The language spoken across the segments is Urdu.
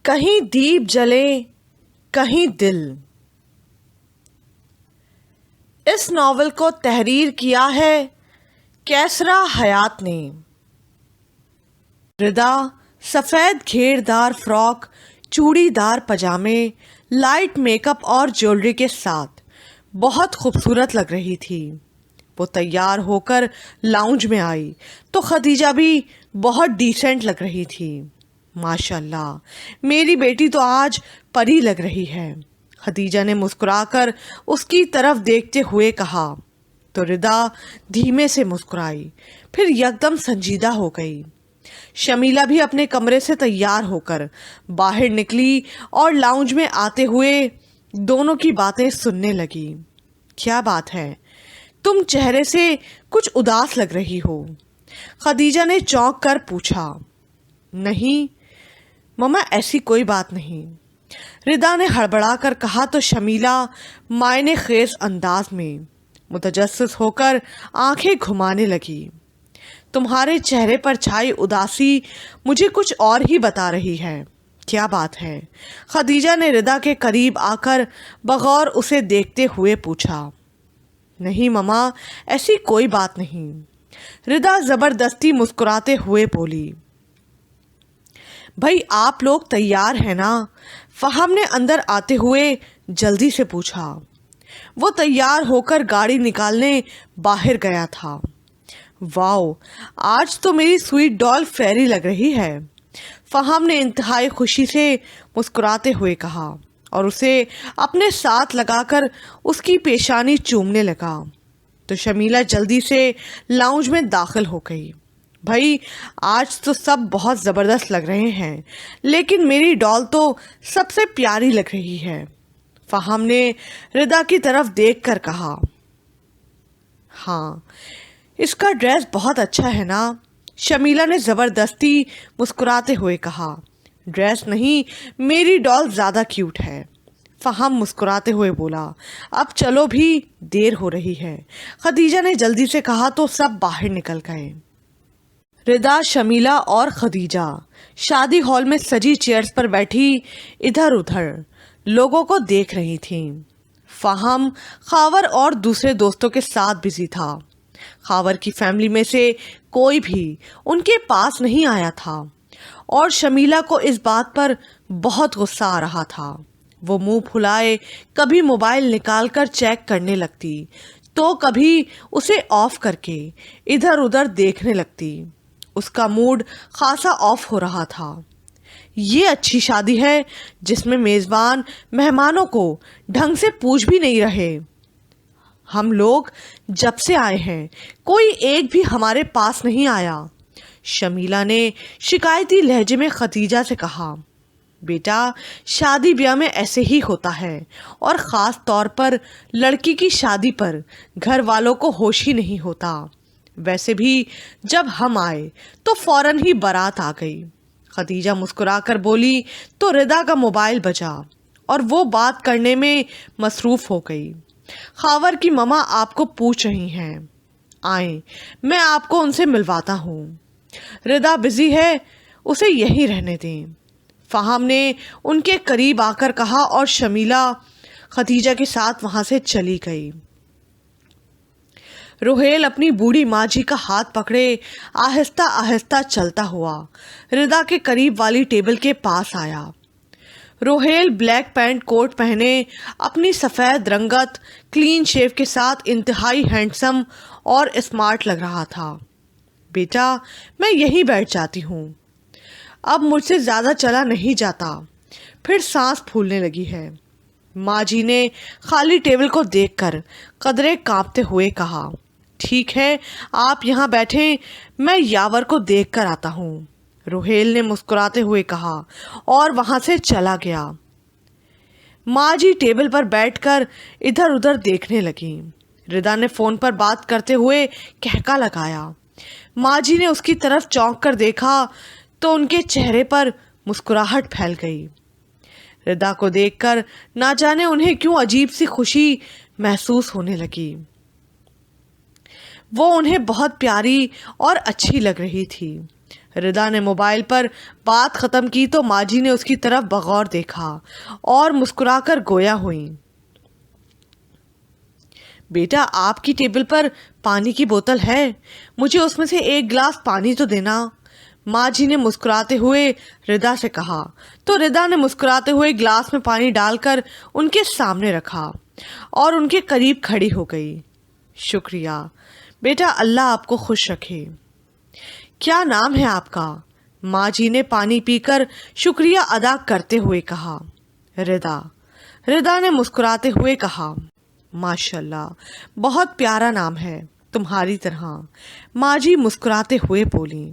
کہیں دیپ جلے کہیں دل۔ اس ناول کو تحریر کیا ہے کیسرا حیات نے۔ ردا سفید گھیر دار فراک، چوڑی دار پاجامے، لائٹ میک اپ اور جیولری کے ساتھ بہت خوبصورت لگ رہی تھی۔ وہ تیار ہو کر لاؤنج میں آئی تو خدیجہ بھی بہت ڈیسنٹ لگ رہی تھی۔ ماشاءاللہ، میری بیٹی تو آج پری لگ رہی ہے، خدیجہ نے مسکرا کر اس کی طرف دیکھتے ہوئے کہا تو ردا دھیمے سے مسکرائی، پھر یکدم سنجیدہ ہو گئی۔ شمیلہ بھی اپنے کمرے سے تیار ہو کر باہر نکلی اور لاؤنج میں آتے ہوئے دونوں کی باتیں سننے لگی۔ کیا بات ہے؟ تم چہرے سے کچھ اداس لگ رہی ہو، خدیجہ نے چونک کر پوچھا۔ نہیں مما، ایسی کوئی بات نہیں، ردا نے ہڑبڑا کر کہا تو شمیلہ معنی خیز انداز میں متجسس ہو کر آنکھیں گھمانے لگی۔ تمہارے چہرے پر چھائی اداسی مجھے کچھ اور ہی بتا رہی ہے۔ کیا بات ہے؟ خدیجہ نے ردا کے قریب آ کر بغور اسے دیکھتے ہوئے پوچھا۔ نہیں مما، ایسی کوئی بات نہیں، ردا زبردستی مسکراتے ہوئے بولی۔ بھائی آپ لوگ تیار ہیں نا؟ فہم نے اندر آتے ہوئے جلدی سے پوچھا۔ وہ تیار ہو کر گاڑی نکالنے باہر گیا تھا۔ واو، آج تو میری سویٹ ڈال فیری لگ رہی ہے، فہم نے انتہائی خوشی سے مسکراتے ہوئے کہا اور اسے اپنے ساتھ لگا کر اس کی پیشانی چومنے لگا تو شمیلہ جلدی سے لاؤنج میں داخل ہو گئی۔ بھائی آج تو سب بہت زبردست لگ رہے ہیں، لیکن میری ڈال تو سب سے پیاری لگ رہی ہے، فہم نے ردا کی طرف دیکھ کر کہا۔ ہاں، اس کا ڈریس بہت اچھا ہے نا، شمیلہ نے زبردستی مسکراتے ہوئے کہا۔ ڈریس نہیں، میری ڈال زیادہ کیوٹ ہے، فہم مسکراتے ہوئے بولا۔ اب چلو بھی، دیر ہو رہی ہے، خدیجہ نے جلدی سے کہا تو سب باہر نکل گئے۔ ردا، شمیلہ اور خدیجہ شادی ہال میں سجی چیئرز پر بیٹھی ادھر ادھر لوگوں کو دیکھ رہی تھیں۔ فہم خاور اور دوسرے دوستوں کے ساتھ بزی تھا۔ خاور کی فیملی میں سے کوئی بھی ان کے پاس نہیں آیا تھا اور شمیلہ کو اس بات پر بہت غصہ آ رہا تھا۔ وہ منہ پھلائے کبھی موبائل نکال کر چیک کرنے لگتی تو کبھی اسے آف کر کے ادھر ادھر دیکھنے لگتی۔ اس کا موڈ خاصا آف ہو رہا تھا۔ یہ اچھی شادی ہے جس میں میزبان مہمانوں کو ڈھنگ سے پوچھ بھی نہیں رہے۔ ہم لوگ جب سے آئے ہیں کوئی ایک بھی ہمارے پاس نہیں آیا، شمیلہ نے شکایتی لہجے میں خدیجہ سے کہا۔ بیٹا، شادی بیاہ میں ایسے ہی ہوتا ہے، اور خاص طور پر لڑکی کی شادی پر گھر والوں کو ہوش ہی نہیں ہوتا۔ ویسے بھی جب ہم آئے تو فوراً ہی بارات آ گئی، خدیجہ مسکرا کر بولی تو ردا کا موبائل بجا اور وہ بات کرنے میں مصروف ہو گئی۔ خاور کی مما آپ کو پوچھ رہی ہیں، آئیں میں آپ کو ان سے ملواتا ہوں۔ ردا بزی ہے، اسے یہیں رہنے دیں، فہم نے ان کے قریب آ کر کہا اور شمیلہ خدیجہ کے ساتھ وہاں سے چلی گئی۔ روہیل اپنی بوڑھی ماں جی کا ہاتھ پکڑے آہستہ آہستہ چلتا ہوا ردا کے قریب والی ٹیبل کے پاس آیا۔ روہیل بلیک پینٹ کوٹ پہنے اپنی سفید رنگت کلین شیو کے ساتھ انتہائی ہینڈسم اور اسمارٹ لگ رہا تھا۔ بیٹا، میں یہیں بیٹھ جاتی ہوں، اب مجھ سے زیادہ چلا نہیں جاتا، پھر سانس پھولنے لگی ہے، ماں جی نے خالی ٹیبل کو دیکھ کر قدرے کانپتے ہوئے کہا۔ ٹھیک ہے، آپ یہاں بیٹھیں، میں یاور کو دیکھ کر آتا ہوں، روہیل نے مسکراتے ہوئے کہا اور وہاں سے چلا گیا۔ ماں جی ٹیبل پر بیٹھ کر ادھر ادھر دیکھنے لگی۔ ردا نے فون پر بات کرتے ہوئے کہکا لگایا۔ ماں جی نے اس کی طرف چونک کر دیکھا تو ان کے چہرے پر مسکراہٹ پھیل گئی۔ ردا کو دیکھ کر نہ جانے انہیں کیوں عجیب سی خوشی محسوس ہونے لگی۔ وہ انہیں بہت پیاری اور اچھی لگ رہی تھی۔ ردا نے موبائل پر بات ختم کی تو ماں جی نے اس کی طرف بغور دیکھا اور مسکرا کر گویا ہوئیں۔ بیٹا آپ کی ٹیبل پر پانی کی بوتل ہے، مجھے اس میں سے ایک گلاس پانی تو دینا، ماں جی نے مسکراتے ہوئے ردا سے کہا تو ردا نے مسکراتے ہوئے گلاس میں پانی ڈال کر ان کے سامنے رکھا اور ان کے قریب کھڑی ہو گئی۔ شکریہ بیٹا، اللہ آپ کو خوش رکھے۔ کیا نام ہے آپ کا؟ ماں جی نے پانی پی کر شکریہ ادا کرتے ہوئے کہا۔ ردا۔ ردا نے مسکراتے ہوئے کہا، ماشاءاللہ بہت پیارا نام ہے، تمہاری طرح۔ ماں جی مسکراتے ہوئے بولیں۔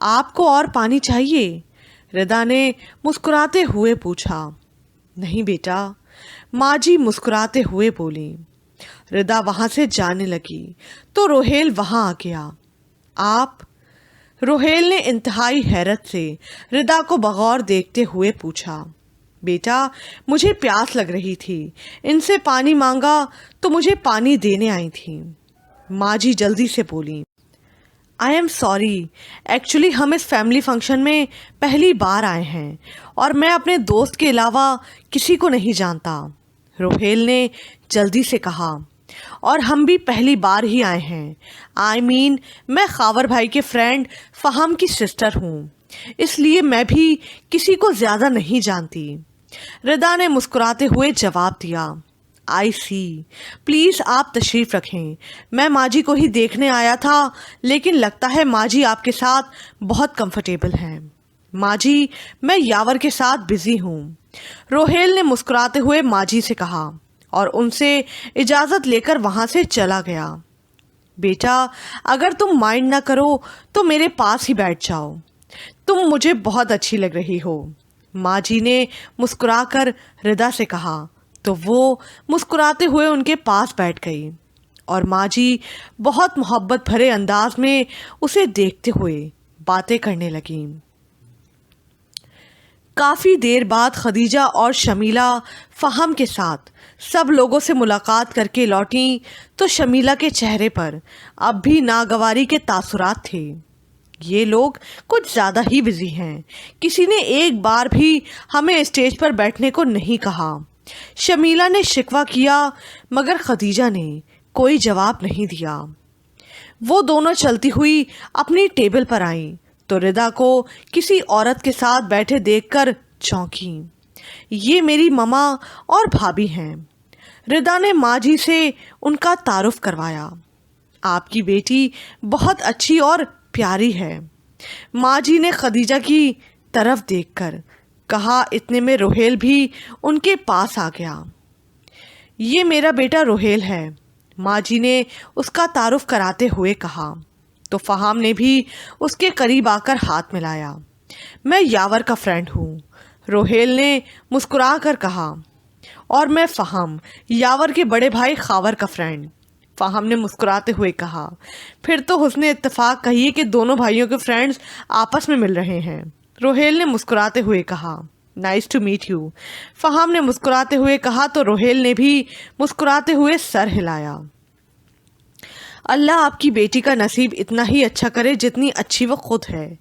آپ کو اور پانی چاہیے؟ ردا نے مسکراتے ہوئے پوچھا۔ نہیں بیٹا، ماں جی مسکراتے ہوئے بولیں۔ ردا وہاں سے جانے لگی تو روہیل وہاں آ گیا۔ آپ؟ روہیل نے انتہائی حیرت سے ردا کو بغور دیکھتے ہوئے پوچھا۔ بیٹا مجھے پیاس لگ رہی تھی، ان سے پانی مانگا تو مجھے پانی دینے آئی تھی، ماں جی جلدی سے بولی۔ آئی ایم سوری، ایکچولی ہم اس فیملی فنکشن میں پہلی بار آئے ہیں اور میں اپنے دوست کے علاوہ کسی کو نہیں جانتا، روہیل نے جلدی سے کہا، اور ہم بھی پہلی بار ہی آئے ہیں۔ میں خاور بھائی کے فرینڈ فہم کی سسٹر ہوں، اس لیے میں بھی کسی کو زیادہ نہیں جانتی۔ ردا نے مسکراتے ہوئے جواب دیا۔ آئی سی، پلیز آپ تشریف رکھیں، میں ماں جی کو ہی دیکھنے آیا تھا، لیکن لگتا ہے ماں جی آپ کے ساتھ بہت کمفرٹیبل ہیں۔ ماں جی میں یاور کے ساتھ بزی ہوں، روہیل نے مسکراتے ہوئے ماں جی سے کہا اور ان سے اجازت لے کر وہاں سے چلا گیا۔ بیٹا اگر تم مائنڈ نہ کرو تو میرے پاس ہی بیٹھ جاؤ، تم مجھے بہت اچھی لگ رہی ہو، ماں جی نے مسکرا کر ردا سے کہا تو وہ مسکراتے ہوئے ان کے پاس بیٹھ گئی اور ماں جی بہت محبت بھرے انداز میں اسے دیکھتے ہوئے باتیں کرنے لگیں۔ کافی دیر بعد خدیجہ اور شمیلہ فہم کے ساتھ سب لوگوں سے ملاقات کر کے لوٹیں تو شمیلہ کے چہرے پر اب بھی ناگواری کے تاثرات تھے۔ یہ لوگ کچھ زیادہ ہی بزی ہیں، کسی نے ایک بار بھی ہمیں اسٹیج پر بیٹھنے کو نہیں کہا، شمیلہ نے شکوہ کیا، مگر خدیجہ نے کوئی جواب نہیں دیا۔ وہ دونوں چلتی ہوئی اپنی ٹیبل پر آئیں تو ردا کو کسی عورت کے ساتھ بیٹھے دیکھ کر چونکیں۔ یہ میری ماما اور بھابھی ہیں۔ ردا نے ماں جی سے ان کا تعارف کروایا۔ آپ کی بیٹی بہت اچھی اور پیاری ہے، ماں جی نے خدیجہ کی طرف دیکھ کر کہا۔ اتنے میں روہیل بھی ان کے پاس آ گیا۔ یہ میرا بیٹا روہیل ہے، ماں جی نے اس کا تعارف کراتے ہوئے کہا تو فہم نے بھی اس کے قریب آ کر ہاتھ ملایا۔ میں یاور کا فرینڈ ہوں، روہیل نے مسکرا کر کہا، اور میں فہم، یاور کے بڑے بھائی خاور کا فرینڈ، فہم نے مسکراتے ہوئے کہا۔ پھر تو حسن اتفاق کہیے کہ دونوں بھائیوں کے فرینڈز آپس میں مل رہے ہیں، روہیل نے مسکراتے ہوئے کہا۔ نائس ٹو میٹ یو، فہم نے مسکراتے ہوئے کہا تو روہیل نے بھی مسکراتے ہوئے سر ہلایا۔ اللہ آپ کی بیٹی کا نصیب اتنا ہی اچھا کرے جتنی اچھی وہ خود ہے،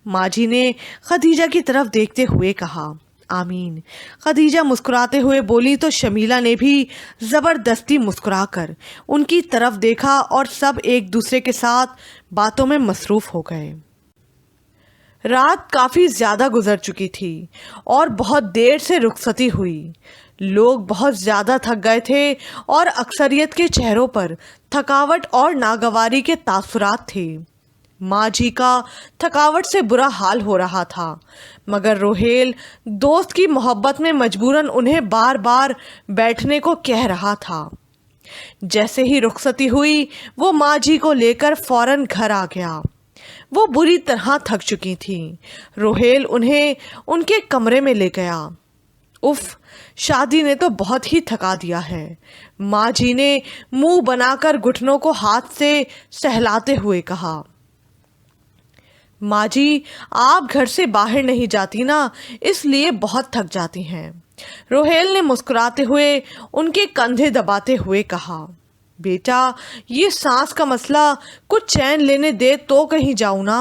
ماں جی نے خدیجہ کی طرف دیکھتے ہوئے کہا۔ آمین، خدیجہ مسکراتے ہوئے بولی تو شمیلہ نے بھی زبردستی مسکرا کر ان کی طرف دیکھا اور سب ایک دوسرے کے ساتھ باتوں میں مصروف ہو گئے۔ رات کافی زیادہ گزر چکی تھی اور بہت دیر سے رخصتی ہوئی۔ لوگ بہت زیادہ تھک گئے تھے اور اکثریت کے چہروں پر تھکاوٹ اور ناگواری کے تاثرات تھے۔ ماں جی کا تھکاوٹ سے برا حال ہو رہا تھا، مگر روہیل دوست کی محبت میں مجبوراً انہیں بار بار بیٹھنے کو کہہ رہا تھا۔ جیسے ہی رخصتی ہوئی وہ ماں جی کو لے کر فوراً گھر آ گیا۔ وہ بری طرح تھک چکی تھیں۔ روہیل انہیں ان کے کمرے میں لے گیا۔ اف، شادی نے تو بہت ہی تھکا دیا ہے، ماں جی نے منہ بنا کر گھٹنوں کو ہاتھ سے سہلاتے ہوئے کہا۔ ماں جی آپ گھر سے باہر نہیں جاتی نا، اس لیے بہت تھک جاتی ہیں، روہیل نے مسکراتے ہوئے ان کے کندھے دباتے ہوئے کہا۔ بیٹا یہ سانس کا مسئلہ، کچھ چین لینے دے تو کہیں جاؤں نا،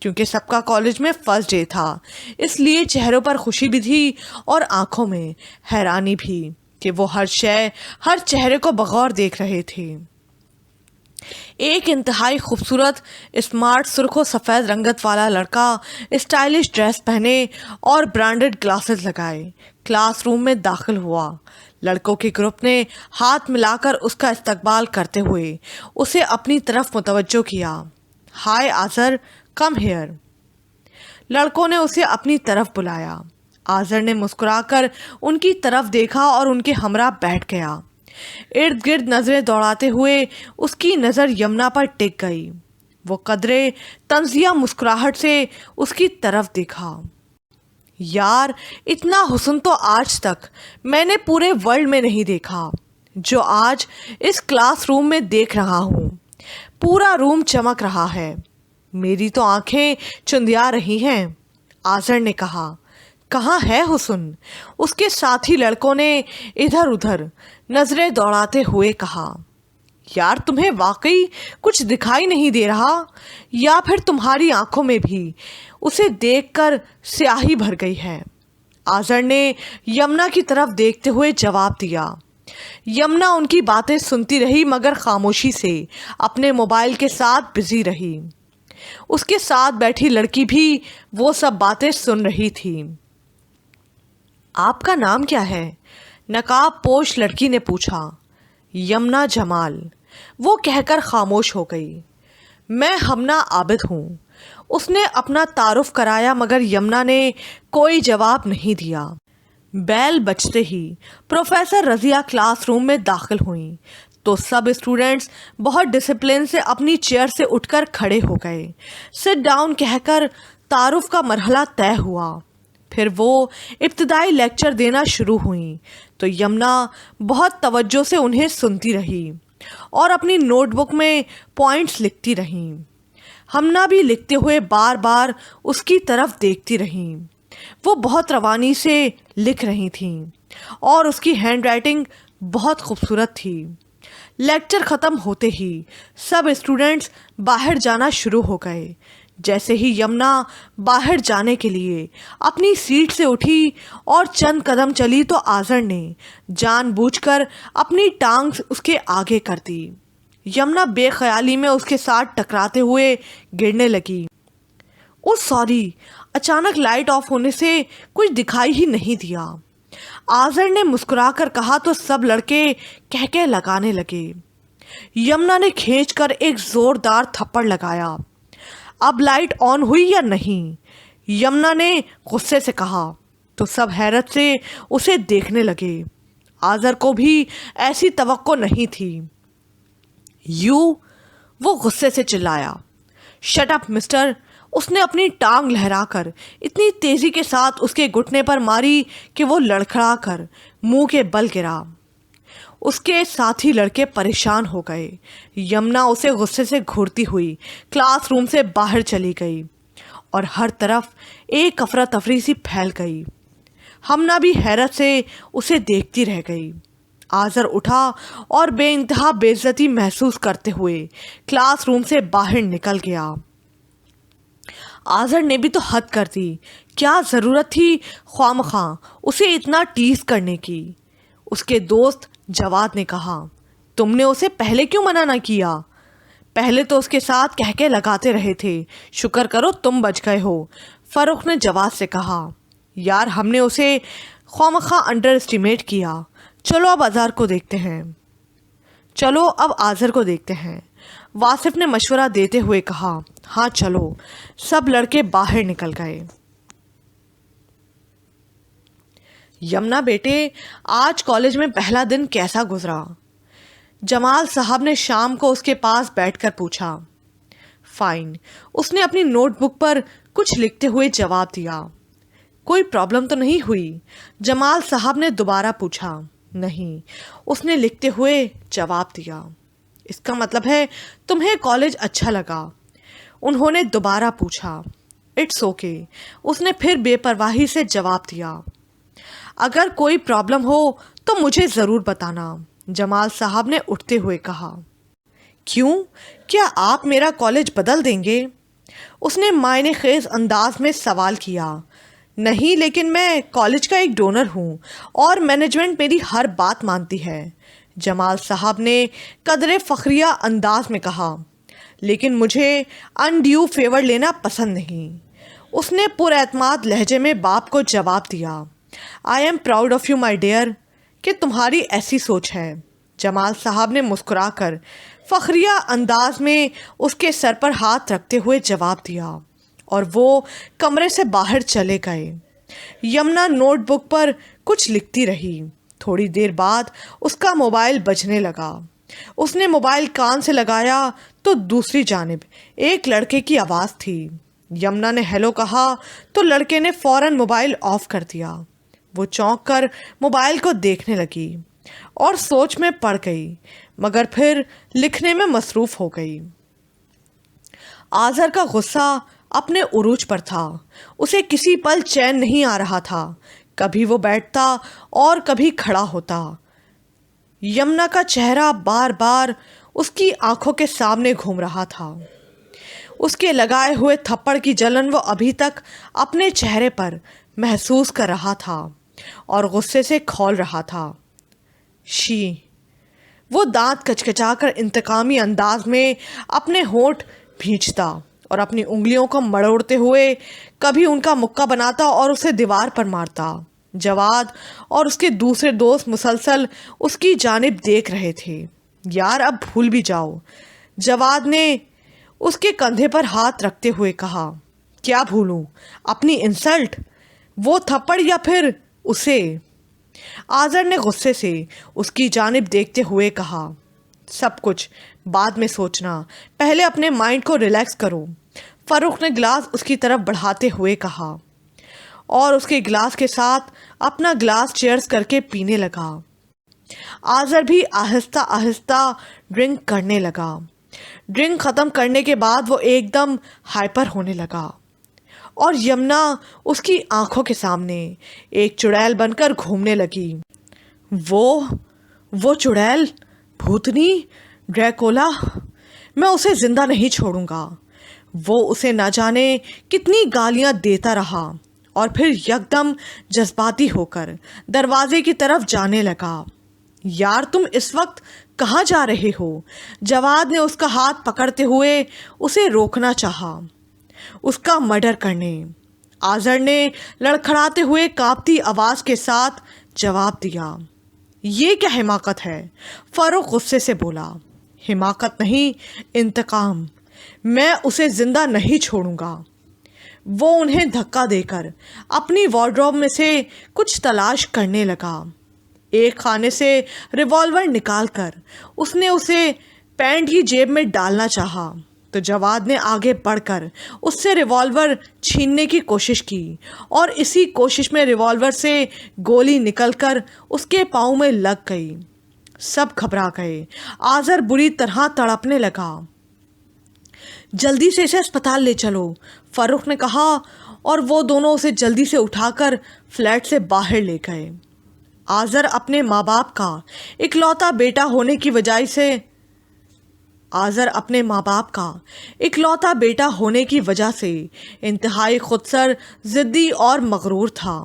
کیونکہ سب کا کالج میں فرسٹ ڈے تھا، اس لیے چہروں پر خوشی بھی تھی اور آنکھوں میں حیرانی بھی کہ وہ ہر چہرے کو بغور دیکھ رہے تھے۔ ایک انتہائی خوبصورت اسمارٹ سرخ و سفید رنگت والا لڑکا اسٹائلش ڈریس پہنے اور برانڈڈ گلاسز لگائے کلاس روم میں داخل ہوا۔ لڑکوں کے گروپ نے ہاتھ ملا کر اس کا استقبال کرتے ہوئے اسے اپنی طرف متوجہ کیا۔ ہائے آذر، کم ہیئر۔ لڑکوں نے اسے اپنی طرف بلایا۔ آذر نے مسکرا کر ان کی طرف دیکھا اور ان کے ہمراہ بیٹھ گیا۔ ارد گرد نظریں دوڑاتے ہوئے اس کی نظر یمنا پر ٹک گئی۔ وہ قدرے طنزیہ مسکراہٹ سے اس کی طرف دیکھا۔ یار، اتنا حسن تو آج تک میں نے پورے ورلڈ میں نہیں دیکھا جو آج اس کلاس روم میں دیکھ رہا ہوں۔ پورا روم چمک رہا ہے، میری تو آنکھیں چندیا رہی ہیں۔ آذر نے کہا۔ کہاں ہے حسن؟ اس کے ساتھی لڑکوں نے ادھر ادھر نظریں دوڑاتے ہوئے کہا۔ یار، تمہیں واقعی کچھ دکھائی نہیں دے رہا یا پھر تمہاری آنکھوں میں بھی اسے دیکھ کر سیاہی بھر گئی ہے؟ آذر نے یمنا کی طرف دیکھتے ہوئے جواب دیا۔ یمنا ان کی باتیں سنتی رہی مگر خاموشی سے اپنے موبائل کے ساتھ بزی رہی۔ اس کے ساتھ بیٹھی لڑکی بھی وہ سب باتیں سن رہی تھی۔ آپ کا نام کیا ہے؟ نقاب پوش لڑکی نے پوچھا۔ یمنا جمال، وہ کہہ کر خاموش ہو گئی۔ میں ہمنا عابد ہوں، اس نے اپنا تعارف کرایا مگر یمنا نے کوئی جواب نہیں دیا۔ بیل بجتے ہی پروفیسر رضیہ کلاس روم میں داخل ہوئیں تو سب اسٹوڈنٹس بہت ڈسپلن سے اپنی چیئر سے اٹھ کر کھڑے ہو گئے۔ سٹ ڈاؤن کہہ کر تعارف کا مرحلہ طے ہوا۔ پھر وہ ابتدائی لیکچر دینا شروع ہوئیں تو یمنا بہت توجہ سے انہیں سنتی رہی اور اپنی نوٹ بک میں پوائنٹس لکھتی رہیں۔ ہمنا بھی لکھتے ہوئے بار بار اس کی طرف دیکھتی رہیں۔ وہ بہت روانی سے لکھ رہی تھیں اور اس کی ہینڈ رائٹنگ بہت خوبصورت تھی۔ لیکچر ختم ہوتے ہی سب اسٹوڈنٹس باہر جانا شروع ہو گئے۔ جیسے ہی یمنا باہر جانے کے لیے اپنی سیٹ سے اٹھی اور چند قدم چلی تو آذر نے جان بوجھ کر اپنی ٹانگ اس کے آگے کر دی۔ یمنا بے خیالی میں اس کے ساتھ ٹکراتے ہوئے گرنے لگی۔ او سوری، اچانک لائٹ آف ہونے سے کچھ دکھائی ہی نہیں دیا۔ آذر نے مسکرا کر کہا تو سب لڑکے کہکے لگانے لگے۔ یمنا نے کھینچ کر ایک زوردار تھپڑ لگایا۔ اب لائٹ آن ہوئی یا نہیں؟ یمنا نے غصے سے کہا تو سب حیرت سے اسے دیکھنے لگے۔ آذر کو بھی ایسی توقع نہیں تھی۔ وہ غصے سے چلایا۔ Shut up mister! اس نے اپنی ٹانگ لہرا کر اتنی تیزی کے ساتھ اس کے گھٹنے پر ماری کہ وہ لڑکھڑا کر منہ کے بل گرا۔ اس کے ساتھی لڑکے پریشان ہو گئے۔ یمنا اسے غصے سے گھورتی ہوئی کلاس روم سے باہر چلی گئی اور ہر طرف ایک افراتفری سی پھیل گئی۔ ہمنا بھی حیرت سے اسے دیکھتی رہ گئی۔ آذر اٹھا اور بے انتہا بے عزتی محسوس کرتے ہوئے کلاس روم سے باہر نکل گیا۔ آذر نے بھی تو حد کر دی، کیا ضرورت تھی خوامخواہ اسے اتنا ٹیز کرنے کی؟ اس کے دوست جواد نے کہا، تم نے اسے پہلے کیوں منع نہ کیا؟ پہلے تو اس کے ساتھ کہکے لگاتے رہے تھے، شکر کرو تم بچ گئے ہو۔ فاروق نے جواد سے کہا، یار ہم نے اسے خوامخواہ انڈر اسٹیمیٹ کیا۔ چلو اب آذر کو دیکھتے ہیں۔ واصف نے مشورہ دیتے ہوئے کہا، ہاں چلو۔ سب لڑکے باہر نکل گئے۔ یمنا بیٹے، آج کالج میں پہلا دن کیسا گزرا؟ جمال صاحب نے شام کو اس کے پاس بیٹھ کر پوچھا۔ فائن، اس نے اپنی نوٹ بک پر کچھ لکھتے ہوئے جواب دیا۔ کوئی پرابلم تو نہیں ہوئی؟ جمال صاحب نے دوبارہ پوچھا۔ نہیں، اس نے لکھتے ہوئے جواب دیا۔ اس کا مطلب ہے تمہیں کالج اچھا لگا؟ انہوں نے دوبارہ پوچھا۔ اٹس اوکے، اس نے پھر بے پرواہی سے جواب دیا۔ اگر کوئی پرابلم ہو تو مجھے ضرور بتانا، جمال صاحب نے اٹھتے ہوئے کہا۔ کیوں؟ کیا آپ میرا کالج بدل دیں گے؟ اس نے معنی خیز انداز میں سوال کیا۔ نہیں، لیکن میں کالج کا ایک ڈونر ہوں اور مینجمنٹ میری ہر بات مانتی ہے، جمال صاحب نے قدرے فخریہ انداز میں کہا۔ لیکن مجھے انڈیو فیور لینا پسند نہیں، اس نے پر اعتماد لہجے میں باپ کو جواب دیا۔ I am proud of you my dear کہ تمہاری ایسی سوچ ہے، جمال صاحب نے مسکرا کر فخریہ انداز میں اس کے سر پر ہاتھ رکھتے ہوئے جواب دیا، اور وہ کمرے سے باہر چلے گئے۔ یمنا نوٹ بک پر کچھ لکھتی رہی۔ تھوڑی دیر بعد اس کا موبائل بجنے لگا۔ اس نے موبائل کان سے لگایا تو دوسری جانب ایک لڑکے کی آواز تھی۔ یمنا نے ہیلو کہا تو لڑکے نے فوراً موبائل آف کر دیا۔ وہ چونک کر موبائل کو دیکھنے لگی اور سوچ میں پڑ گئی، مگر پھر لکھنے میں مصروف ہو گئی۔ آذر کا غصہ اپنے عروج پر تھا۔ اسے کسی پل چین نہیں آ رہا تھا، کبھی وہ بیٹھتا اور کبھی کھڑا ہوتا۔ یمنا کا چہرہ بار بار اس کی آنکھوں کے سامنے گھوم رہا تھا۔ اس کے لگائے ہوئے تھپڑ کی جلن وہ ابھی تک اپنے چہرے پر محسوس کر رہا تھا اور غصے سے کھول رہا تھا۔ شی، وہ دانت کچکچا کر انتقامی انداز میں اپنے ہونٹ بھینچتا اور اپنی انگلیوں کو مڑوڑتے ہوئے کبھی ان کا مکہ بناتا اور اسے دیوار پر مارتا۔ جواد اور اس کے دوسرے دوست مسلسل اس کی جانب دیکھ رہے تھے۔ یار اب بھول بھی جاؤ، جواد نے اس کے کندھے پر ہاتھ رکھتے ہوئے کہا۔ کیا بھولوں؟ اپنی انسلٹ، وہ تھپڑ یا پھر اسے؟ آذر نے غصے سے اس کی جانب دیکھتے ہوئے کہا۔ سب کچھ بعد میں سوچنا، پہلے اپنے مائنڈ کو ریلیکس کرو، فاروق نے گلاس اس کی طرف بڑھاتے ہوئے کہا، اور اس کے گلاس کے ساتھ اپنا گلاس چیئرز کر کے پینے لگا۔ آذر بھی آہستہ آہستہ ڈرنک کرنے لگا۔ ڈرنک ختم کرنے کے بعد وہ ایک دم ہائپر ہونے لگا اور یمنا اس کی آنکھوں کے سامنے ایک چڑیل بن کر گھومنے لگی۔ وہ چڑیل، بھوتنی، ڈریکولا، میں اسے زندہ نہیں چھوڑوں گا۔ وہ اسے نہ جانے کتنی گالیاں دیتا رہا اور پھر یکدم جذباتی ہو کر دروازے کی طرف جانے لگا۔ یار تم اس وقت کہاں جا رہے ہو؟ جواد نے اس کا ہاتھ پکڑتے ہوئے اسے روکنا چاہا، اس کا مرڈر کرنے۔ آذر نے لڑکھڑاتے ہوئے کانپتی آواز کے ساتھ جواب دیا۔ یہ کیا حماقت ہے؟ فاروق غصے سے بولا۔ حماقت نہیں، انتقام۔ میں اسے زندہ نہیں چھوڑوں گا۔ وہ انہیں دھکا دے کر اپنی وارڈروب میں سے کچھ تلاش کرنے لگا۔ ایک خانے سے ریوالور نکال کر اس نے اسے پینٹ کی جیب میں ڈالنا چاہا تو جواد نے آگے بڑھ کر اس سے ریوالور چھیننے کی کوشش کی، اور اسی کوشش میں ریوالور سے گولی نکل کر اس کے پاؤں میں لگ گئی۔ سب گھبرا گئے۔ آذر بری طرح تڑپنے لگا۔ جلدی سے اسے اسپتال لے چلو، فاروق نے کہا، اور وہ دونوں اسے جلدی سے اٹھا کر فلیٹ سے باہر لے گئے۔ آذر اپنے ماں باپ کا اکلوتا بیٹا ہونے کی وجہ سے انتہائی خودسر، ضدی اور مغرور تھا۔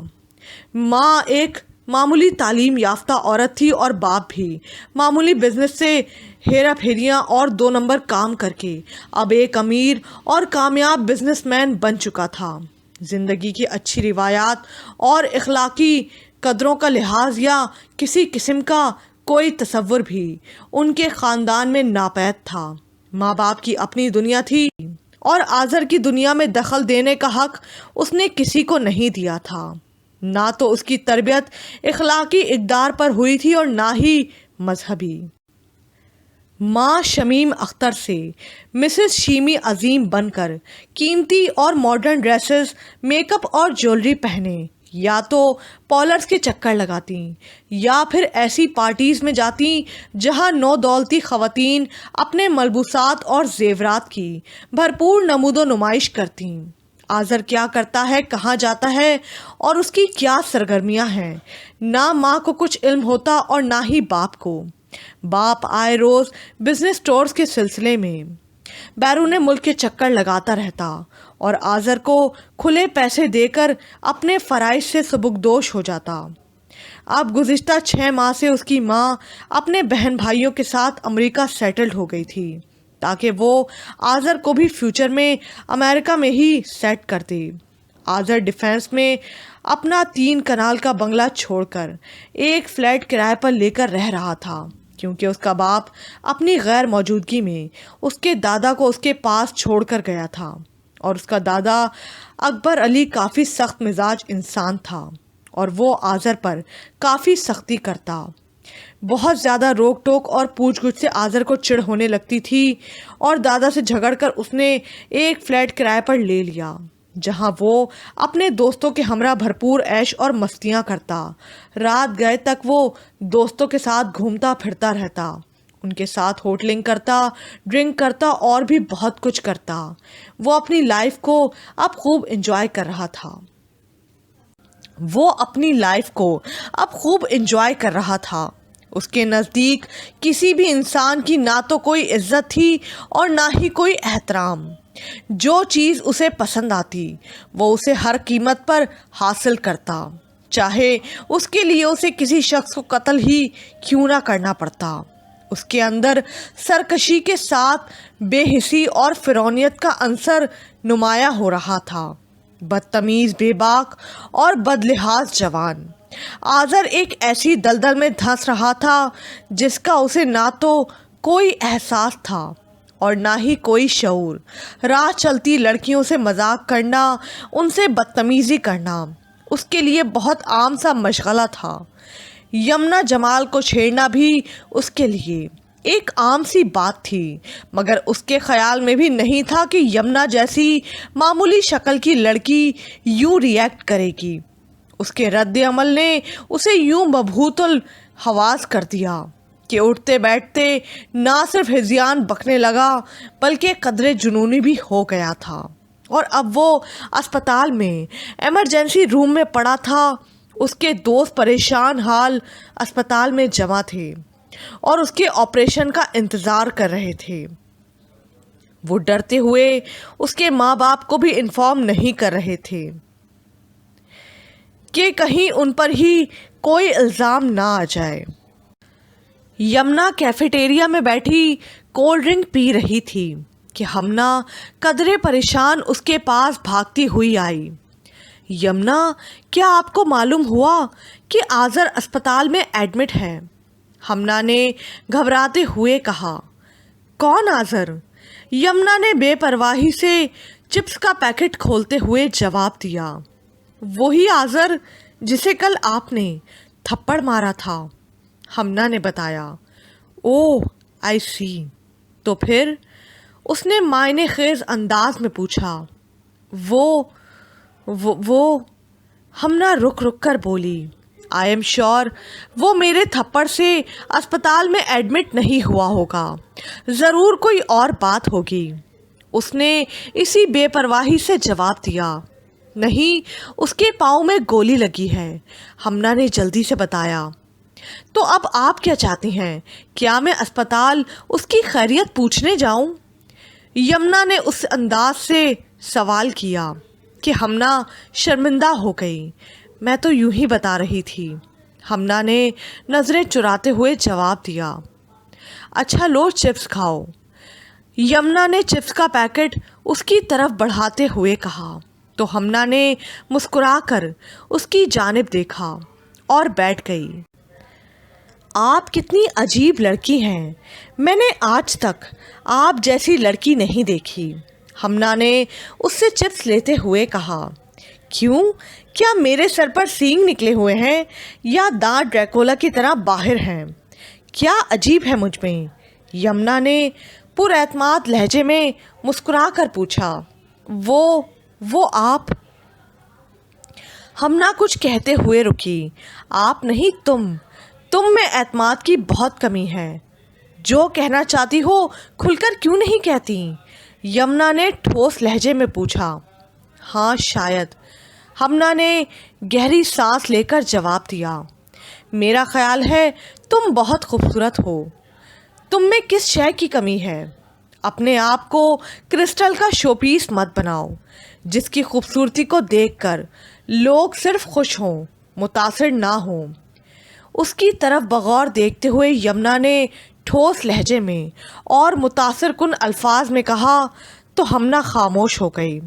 ماں ایک معمولی تعلیم یافتہ عورت تھی اور باپ بھی معمولی بزنس سے ہیرا پھیریاں اور 2 نمبر کام کر کے اب ایک امیر اور کامیاب بزنس مین بن چکا تھا۔ زندگی کی اچھی روایات اور اخلاقی قدروں کا لحاظ یا کسی قسم کا کوئی تصور بھی ان کے خاندان میں ناپید تھا۔ ماں باپ کی اپنی دنیا تھی اور آذر کی دنیا میں دخل دینے کا حق اس نے کسی کو نہیں دیا تھا۔ نہ تو اس کی تربیت اخلاقی اقدار پر ہوئی تھی اور نہ ہی مذہبی۔ ماں شمیم اختر سے مسز شیمی عظیم بن کر قیمتی اور ماڈرن ڈریسز، میک اپ اور جیولری پہنے یا تو پارلرز کے چکر لگاتی یا پھر ایسی پارٹیز میں جاتی جہاں نو دولتی خواتین اپنے ملبوسات اور زیورات کی بھرپور نمود و نمائش کرتیں۔ آذر کیا کرتا ہے، کہاں جاتا ہے اور اس کی کیا سرگرمیاں ہیں، نہ ماں کو کچھ علم ہوتا اور نہ ہی باپ کو۔ باپ آئے روز بزنس ٹورز کے سلسلے میں بیرون ملک کے چکر لگاتا رہتا اور آذر کو کھلے پیسے دے کر اپنے فرائض سے سبکدوش ہو جاتا۔ اب گزشتہ 6 ماہ سے اس کی ماں اپنے بہن بھائیوں کے ساتھ امریکہ سیٹلڈ ہو گئی تھی تاکہ وہ آذر کو بھی فیوچر میں امریکہ میں ہی سیٹ کرتی۔ آذر ڈیفینس میں اپنا 3 کنال کا بنگلہ چھوڑ کر ایک فلیٹ کرائے پر لے کر رہ رہا تھا کیونکہ اس کا باپ اپنی غیر موجودگی میں اس کے دادا کو اس کے پاس چھوڑ کر گیا تھا، اور اس کا دادا اکبر علی کافی سخت مزاج انسان تھا اور وہ آذر پر کافی سختی کرتا۔ بہت زیادہ روک ٹوک اور پوچھ گچھ سے آذر کو چڑ ہونے لگتی تھی اور دادا سے جھگڑ کر اس نے ایک فلیٹ کرائے پر لے لیا جہاں وہ اپنے دوستوں کے ہمراہ بھرپور عیش اور مستیاں کرتا۔ رات گئے تک وہ دوستوں کے ساتھ گھومتا پھرتا رہتا، ان کے ساتھ ہوٹلنگ کرتا، ڈرنک کرتا اور بھی بہت کچھ کرتا۔ وہ اپنی لائف کو اب خوب انجوائے کر رہا تھا۔ اس کے نزدیک کسی بھی انسان کی نہ تو کوئی عزت تھی اور نہ ہی کوئی احترام۔ جو چیز اسے پسند آتی وہ اسے ہر قیمت پر حاصل کرتا، چاہے اس کے لیے اسے کسی شخص کو قتل ہی کیوں نہ کرنا پڑتا۔ اس کے اندر سرکشی کے ساتھ بے حسی اور فرعونیت کا عنصر نمایاں ہو رہا تھا۔ بدتمیز، بے باک اور بدلحاظ جوان آذر ایک ایسی دلدل میں دھنس رہا تھا جس کا اسے نہ تو کوئی احساس تھا اور نہ ہی کوئی شعور۔ راہ چلتی لڑکیوں سے مذاق کرنا، ان سے بدتمیزی کرنا اس کے لیے بہت عام سا مشغلہ تھا۔ یمنا جمال کو چھیڑنا بھی اس کے لیے ایک عام سی بات تھی، مگر اس کے خیال میں بھی نہیں تھا کہ یمنا جیسی معمولی شکل کی لڑکی یوں ری ایکٹ کرے گی۔ اس کے رد عمل نے اسے یوں مبہوت الحواس کر دیا کہ اٹھتے بیٹھتے نہ صرف ہذیان بکنے لگا بلکہ قدرے جنونی بھی ہو گیا تھا، اور اب وہ اسپتال میں ایمرجنسی روم میں پڑا تھا۔ اس کے دوست پریشان حال اسپتال میں جمع تھے اور اس کے آپریشن کا انتظار کر رہے تھے۔ وہ ڈرتے ہوئے اس کے ماں باپ کو بھی انفارم نہیں کر رہے تھے کہ کہیں ان پر ہی کوئی الزام نہ آ جائے۔ یمنا کیفیٹیریا میں بیٹھی کولڈ ڈرنک پی رہی تھی کہ ہمنا قدرے پریشان اس کے پاس بھاگتی ہوئی آئی۔ یمنا، کیا آپ کو معلوم ہوا کہ آذر اسپتال میں ایڈمٹ ہے؟ ہمنا نے گھبراتے ہوئے کہا۔ کون آذر؟ یمنا نے بے پرواہی سے چپس کا پیکٹ کھولتے ہوئے جواب دیا۔ وہی آذر جسے کل آپ نے تھپڑ مارا تھا، ہمنا نے بتایا۔ اوہ، آئی سی۔ تو پھر؟ اس نے معنی خیز انداز میں پوچھا۔ وہ ہمنا رک کر بولی۔ آئی ایم شیور وہ میرے تھپڑ سے اسپتال میں ایڈمٹ نہیں ہوا ہوگا، ضرور کوئی اور بات ہوگی۔ اس نے اسی بے پرواہی سے جواب دیا۔ نہیں، اس کے پاؤں میں گولی لگی ہے، ہمنا نے جلدی سے بتایا۔ تو اب آپ کیا چاہتی ہیں؟ کیا میں اسپتال اس کی خیریت پوچھنے جاؤں؟ یمنا نے اس انداز سے سوال کیا کہ ہمنا شرمندہ ہو گئی۔ میں تو یوں ہی بتا رہی تھی، ہمنا نے نظریں چراتے ہوئے جواب دیا۔ اچھا لو، چپس کھاؤ۔ یمنا نے چپس کا پیکٹ اس کی طرف بڑھاتے ہوئے کہا تو ہمنا نے مسکرا کر اس کی جانب دیکھا اور بیٹھ گئی۔ آپ کتنی عجیب لڑکی ہیں، میں نے آج تک آپ جیسی لڑکی نہیں دیکھی، ہمنا نے اس سے چپس لیتے ہوئے کہا۔ کیوں؟ کیا میرے سر پر سینگ نکلے ہوئے ہیں یا دانت ڈریکولا کی طرح باہر ہیں؟ کیا عجیب ہے مجھ میں؟ یمنا نے پر اعتماد لہجے میں مسکرا کر پوچھا۔ وہ آپ؟ ہمنا کچھ کہتے ہوئے رکی۔ آپ نہیں، تم میں اعتماد کی بہت کمی ہے۔ جو کہنا چاہتی ہو کھل کر کیوں نہیں کہتی؟ یمنا نے ٹھوس لہجے میں پوچھا۔ ہاں شاید، ہمنا نے گہری سانس لے کر جواب دیا۔ میرا خیال ہے تم بہت خوبصورت ہو، تم میں کس شے کی کمی ہے؟ اپنے آپ کو کرسٹل کا شو پیس مت بناؤ جس کی خوبصورتی کو دیکھ کر لوگ صرف خوش ہوں، متاثر نہ ہوں۔ اس کی طرف بغور دیکھتے ہوئے یمنا نے ٹھوس لہجے میں اور متاثر کن الفاظ میں کہا تو ہمنا خاموش ہو گئی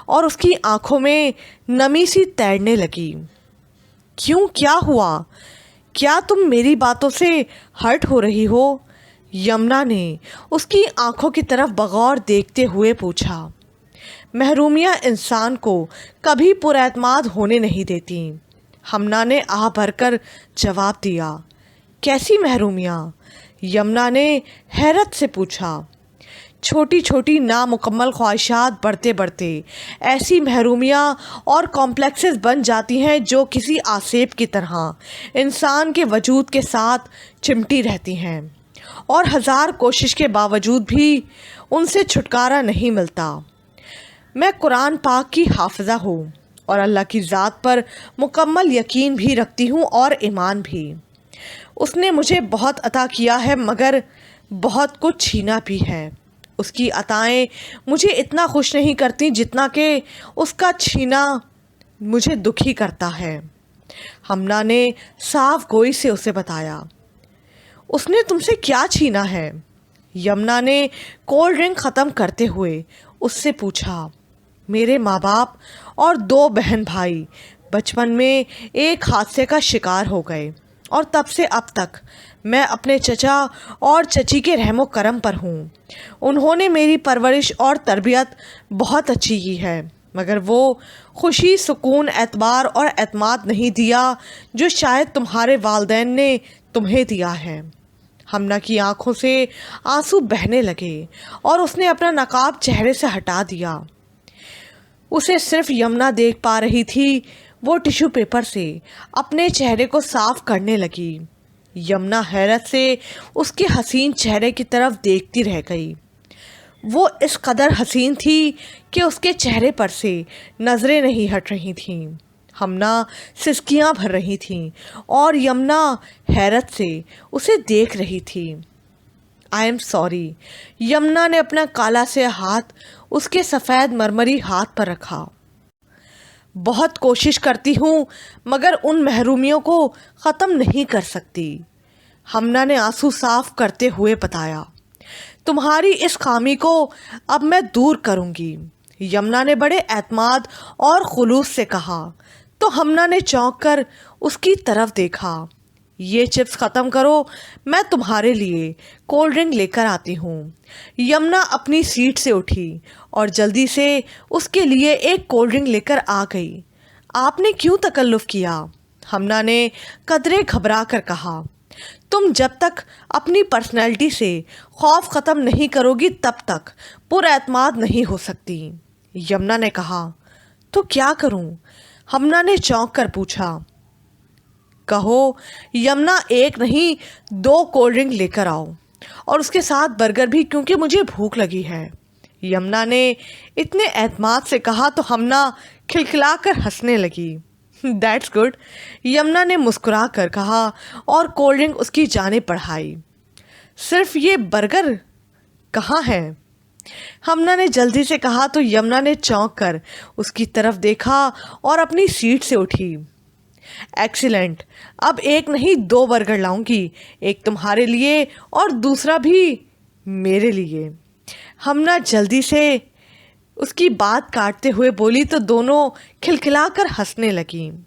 اور اس کی آنکھوں میں نمی سی تیرنے لگی۔ کیوں، کیا ہوا؟ کیا تم میری باتوں سے ہرٹ ہو رہی ہو؟ یمنا نے اس کی آنکھوں کی طرف بغور دیکھتے ہوئے پوچھا۔ محرومیاں انسان کو کبھی پر اعتماد ہونے نہیں دیتی، ہمنا نے آہ بھر کر جواب دیا۔ کیسی محرومیاں؟ یمنا نے حیرت سے پوچھا۔ چھوٹی چھوٹی نامکمل خواہشات بڑھتے بڑھتے ایسی محرومیاں اور کمپلیکسز بن جاتی ہیں جو کسی آسیب کی طرح انسان کے وجود کے ساتھ چمٹی رہتی ہیں اور ہزار کوشش کے باوجود بھی ان سے چھٹکارا نہیں ملتا۔ میں قرآن پاک کی حافظہ ہوں اور اللہ کی ذات پر مکمل یقین بھی رکھتی ہوں اور ایمان بھی۔ اس نے مجھے بہت عطا کیا ہے مگر بہت کچھ چھینا بھی ہے۔ اس کی عطائیں مجھے اتنا خوش نہیں کرتی جتنا کہ اس کا چھینا مجھے دکھی کرتا ہے، ہمنا نے صاف گوئی سے اسے بتایا۔ اس نے تم سے کیا چھینا ہے؟ یمنا نے کولڈ ڈرنک ختم کرتے ہوئے اس سے پوچھا۔ میرے ماں باپ اور 2 بہن بھائی بچپن میں ایک حادثے کا شکار ہو گئے اور تب سے اب تک میں اپنے چچا اور چچی کے رحم و کرم پر ہوں۔ انہوں نے میری پرورش اور تربیت بہت اچھی کی ہے مگر وہ خوشی، سکون، اعتبار اور اعتماد نہیں دیا جو شاید تمہارے والدین نے تمہیں دیا ہے۔ ہمنا کی آنکھوں سے آنسو بہنے لگے اور اس نے اپنا نقاب چہرے سے ہٹا دیا۔ اسے صرف یمنا دیکھ پا رہی تھی۔ وہ ٹیشو پیپر سے اپنے چہرے کو صاف کرنے لگی۔ یمنا حیرت سے اس کے حسین چہرے کی طرف دیکھتی رہ گئی۔ وہ اس قدر حسین تھی کہ اس کے چہرے پر سے نظریں نہیں ہٹ رہی تھیں۔ ہمنا سسکیاں بھر رہی تھیں اور یمنا حیرت سے اسے دیکھ رہی تھی۔ I am sorry. یمنا نے اپنا کالا سے ہاتھ اس کے سفید مرمری ہاتھ پر رکھا۔ بہت کوشش کرتی ہوں مگر ان محرومیوں کو ختم نہیں کر سکتی، ہمنا نے آنسو صاف کرتے ہوئے بتایا۔ تمہاری اس خامی کو اب میں دور کروں گی، یمنا نے بڑے اعتماد اور خلوص سے کہا تو ہمنا نے چونک کر اس کی طرف دیکھا۔ یہ چپس ختم کرو، میں تمہارے لیے کولڈ ڈرنک لے کر آتی ہوں۔ یمنا اپنی سیٹ سے اٹھی اور جلدی سے اس کے لیے ایک کولڈ ڈرنک لے کر آ گئی۔ آپ نے کیوں تکلف کیا؟ ہمنا نے قدرے گھبرا کر کہا۔ تم جب تک اپنی پرسنالٹی سے خوف ختم نہیں کرو گی تب تک پر اعتماد نہیں ہو سکتی، یمنا نے کہا۔ تو کیا کروں؟ ہمنا نے چونک کر پوچھا۔ کہو یمنا 1 نہیں 2 کولڈ ڈرنک لے کر آؤ اور اس کے ساتھ برگر بھی کیونکہ مجھے بھوک لگی ہے، یمنا نے اتنے اعتماد سے کہا تو ہمنا کھلکھلا کر ہنسنے لگی۔ دیٹس گڈ، یمنا نے مسکرا کر کہا اور کولڈ ڈرنک اس کی جانب بڑھائی۔ صرف یہ برگر کہاں ہے؟ ہمنا نے جلدی سے کہا تو یمنا نے چونک کر اس کی طرف دیکھا اور اپنی سیٹ سے اٹھی۔ ایکسیلنٹ، اب 1 نہیں 2 برگر لاؤں گی، ایک تمہارے لیے اور دوسرا بھی میرے لیے۔ ہمنا جلدی سے اس کی بات کاٹتے ہوئے بولی تو دونوں کھلکھلا کر ہنسنے لگیں۔